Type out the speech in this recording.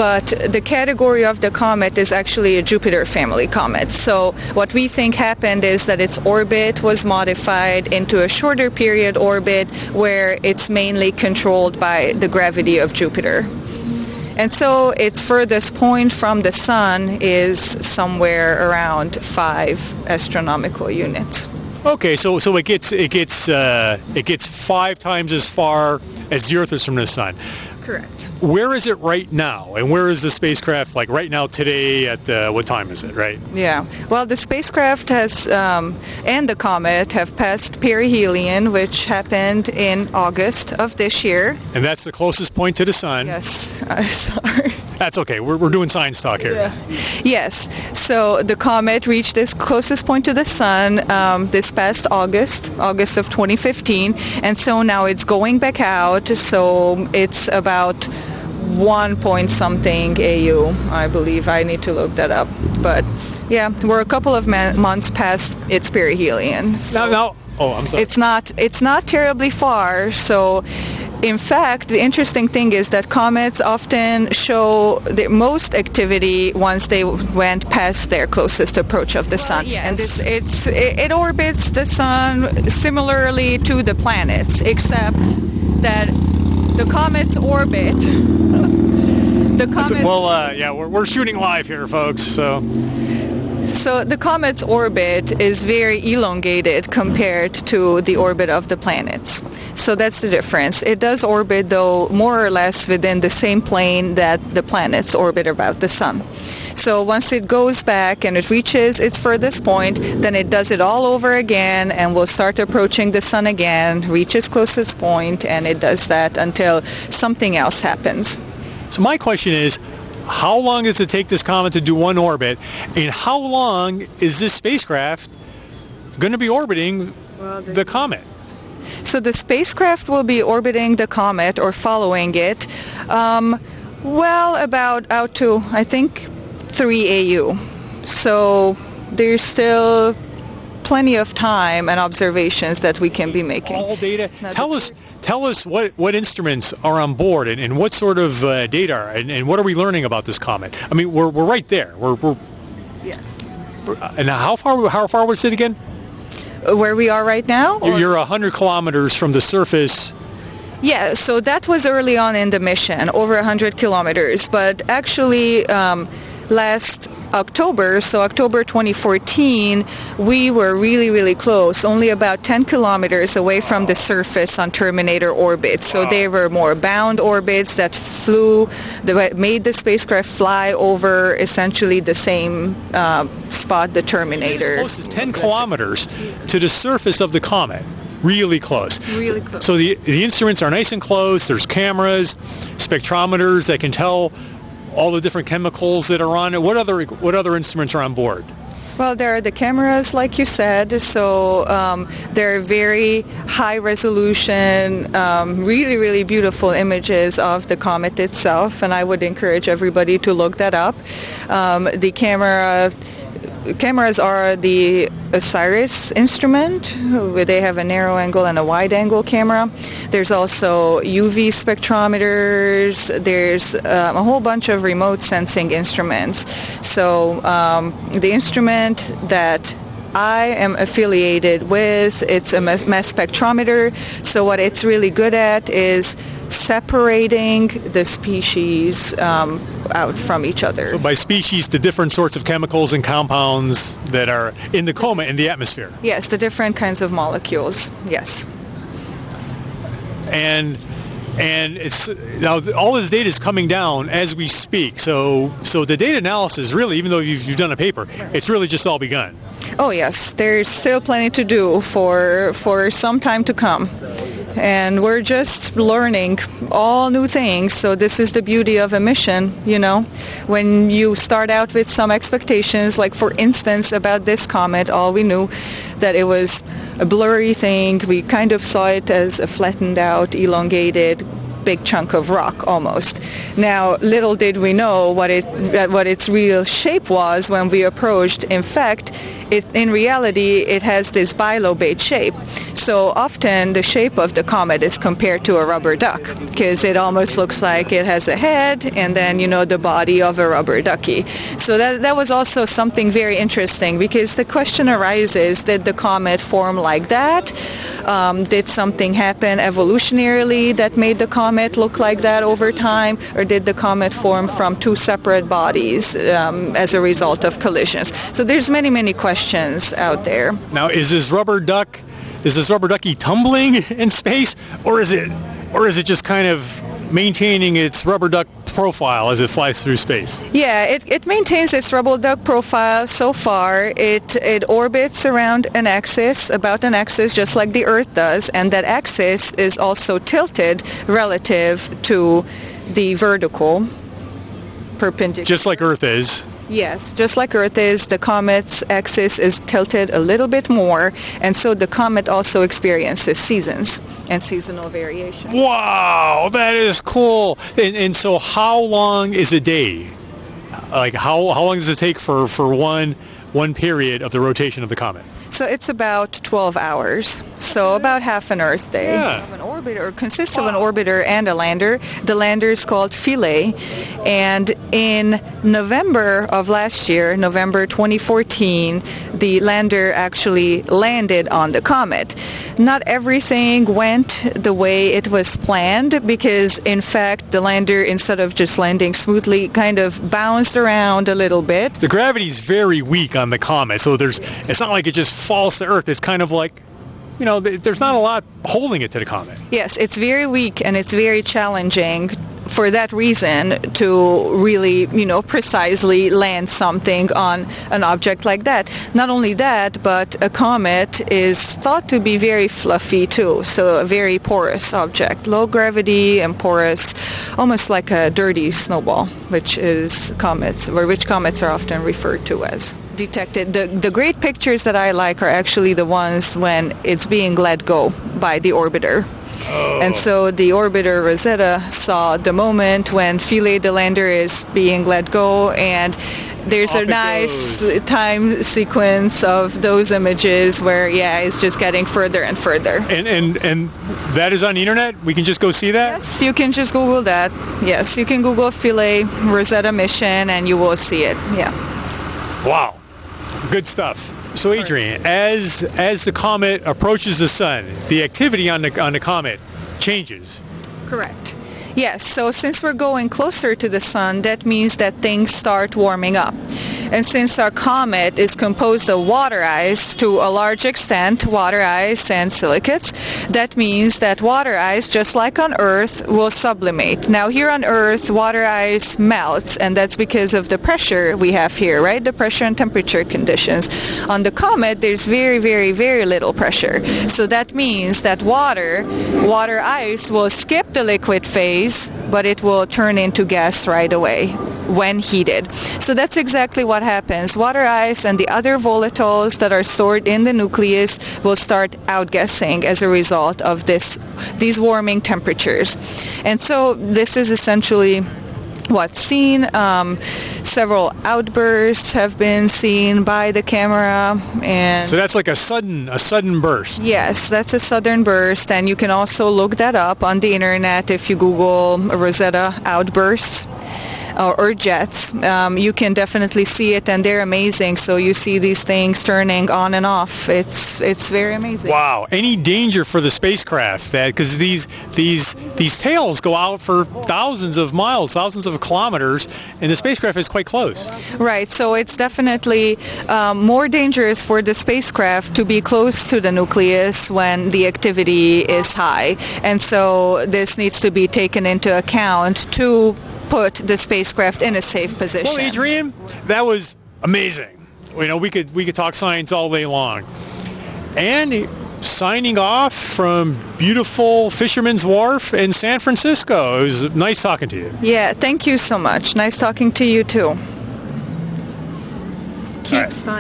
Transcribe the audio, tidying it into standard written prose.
but the category of the comet is actually a Jupiter family comet. So what we think happened is that its orbit was modified into a shorter period orbit where it's mainly controlled by the gravity of Jupiter. And so its furthest point from the sun is somewhere around 5 astronomical units. Okay, so it gets 5 times as far as the Earth is from the sun. Correct. Where is it right now, and where is the spacecraft like right now today at what time is it, right? Yeah, well, the spacecraft has and the comet have passed perihelion, which happened in August of this year. And that's the closest point to the sun. Yes, sorry. That's okay, we're doing science talk here. Yeah. Yes, so the comet reached its closest point to the sun this past August of 2015, and so now it's going back out, so it's about 1 point something AU, I believe. I need to look that up. But yeah, we're a couple of months past its perihelion. So oh, I'm sorry. It's not terribly far. So in fact, the interesting thing is that comets often show the most activity once they went past their closest approach of the sun. Yes. And it orbits the sun similarly to the planets, except that the comet's orbit. We're shooting live here, folks. So the comet's orbit is very elongated compared to the orbit of the planets. So that's the difference. It does orbit, though, more or less within the same plane that the planets orbit about the sun. So once it goes back and it reaches its furthest point, then it does it all over again and will start approaching the sun again, reach its closest point, and it does that until something else happens. So my question is, how long does it take this comet to do one orbit, and how long is this spacecraft going to be orbiting the comet? So the spacecraft will be orbiting the comet or following it, about out to, I think, 3 AU. So there's still plenty of time and observations that we can be making. All data. Tell us what instruments are on board and what sort of data are, and what are we learning about this comet? I mean, we're right there. Yes. And how far was it again? Where we are right now? You're 100 kilometers from the surface. Yeah, so that was early on in the mission, over 100 kilometers. But actually, last October, so October 2014, we were really, really close, only about 10 kilometers away from the surface on Terminator orbit. So they were more bound orbits that made the spacecraft fly over essentially the same spot, the Terminator. As close as 10 kilometers to the surface of the comet. Really close. Really close. So the instruments are nice and close. There's cameras, spectrometers that can tell all the different chemicals that are on it. What other instruments are on board? Well, there are the cameras, like you said, so they're very high resolution, really, really beautiful images of the comet itself, and I would encourage everybody to look that up. The cameras are the OSIRIS instrument, where they have a narrow angle and a wide angle camera. There's also UV spectrometers. There's a whole bunch of remote sensing instruments. So the instrument that I am affiliated with, it's a mass spectrometer. So what it's really good at is separating the species out from each other. So by species, the different sorts of chemicals and compounds that are in the comet, in the atmosphere. Yes, the different kinds of molecules, yes. And it's now all this data is coming down as we speak. So the data analysis, really, even though you've done a paper, it's really just all begun. Oh yes, there's still plenty to do for some time to come. And we're just learning all new things, so this is the beauty of a mission, you know. When you start out with some expectations, like for instance about this comet, all we knew that it was a blurry thing. We kind of saw it as a flattened out, elongated, big chunk of rock almost. Now, little did we know what its real shape was when we approached. In fact, in reality, it has this bilobate shape. So So often the shape of the comet is compared to a rubber duck because it almost looks like it has a head and then, the body of a rubber ducky. So that was also something very interesting because the question arises, did the comet form like that? Did something happen evolutionarily that made the comet look like that over time? Or did the comet form from two separate bodies as a result of collisions? So there's many questions out there. Now, is this rubber ducky tumbling in space, or is it just kind of maintaining its rubber duck profile as it flies through space? Yeah, it maintains its rubber duck profile so far. It orbits around an axis, about an axis, just like the Earth does, and that axis is also tilted relative to the vertical perpendicular. Just like Earth is. Yes, just like Earth is, the comet's axis is tilted a little bit more, and so the comet also experiences seasons and seasonal variation. Wow, that is cool. And so how long is a day? Like how long does it take for one period of the rotation of the comet? So it's about 12 hours, so about half an Earth day. Yeah. An orbiter consists of an orbiter and a lander. The lander is called Philae, and in November of last year, November 2014, the lander actually landed on the comet. Not everything went the way it was planned because, in fact, the lander, instead of just landing smoothly, kind of bounced around a little bit. The gravity is very weak on the comet, so it's not like it just falls to Earth. It's kind of like, there's not a lot holding it to the comet. Yes, it's very weak and it's very challenging for that reason to really, precisely land something on an object like that. Not only that, but a comet is thought to be very fluffy too, so a very porous object. Low gravity and porous, almost like a dirty snowball, which comets are often referred to as. Detected. The great pictures that I like are actually the ones when it's being let go by the orbiter. Oh. And so the orbiter Rosetta saw the moment when Philae, the lander, is being let go, and there's a nice time sequence of those images where, it's just getting further and further. And that is on the internet? We can just go see that? Yes, you can just Google that. Yes, you can Google Philae Rosetta mission and you will see it. Yeah. Wow. Good stuff. So Adrienne, as the comet approaches the sun, the activity on the comet changes. Correct. Yes, so since we're going closer to the sun, that means that things start warming up. And since our comet is composed of water ice to a large extent, water ice and silicates, that means that water ice, just like on Earth, will sublimate. Now here on Earth, water ice melts, and that's because of the pressure we have here, right? The pressure and temperature conditions. On the comet, there's very little pressure. So that means that water ice will skip the liquid phase, but it will turn into gas right away when heated. So that's exactly what happens. Water ice and the other volatiles that are stored in the nucleus will start outgassing as a result of these warming temperatures. And so this is essentially what's seen. Several outbursts have been seen by the camera, and so that's like a sudden burst. Yes, that's a sudden burst, and you can also look that up on the internet if you Google Rosetta outbursts or jets. You can definitely see it, and they're amazing. So you see these things turning on and off. It's very amazing. Wow. Any danger for the spacecraft because these tails go out for thousands of miles, thousands of kilometers, and the spacecraft is quite close. Right. So it's definitely more dangerous for the spacecraft to be close to the nucleus when the activity is high, and so this needs to be taken into account to put the spacecraft in a safe position. Well, Adrienne, that was amazing. We could talk science all day long. And signing off from beautiful Fisherman's Wharf in San Francisco. It was nice talking to you. Yeah, thank you so much. Nice talking to you too. Keep science.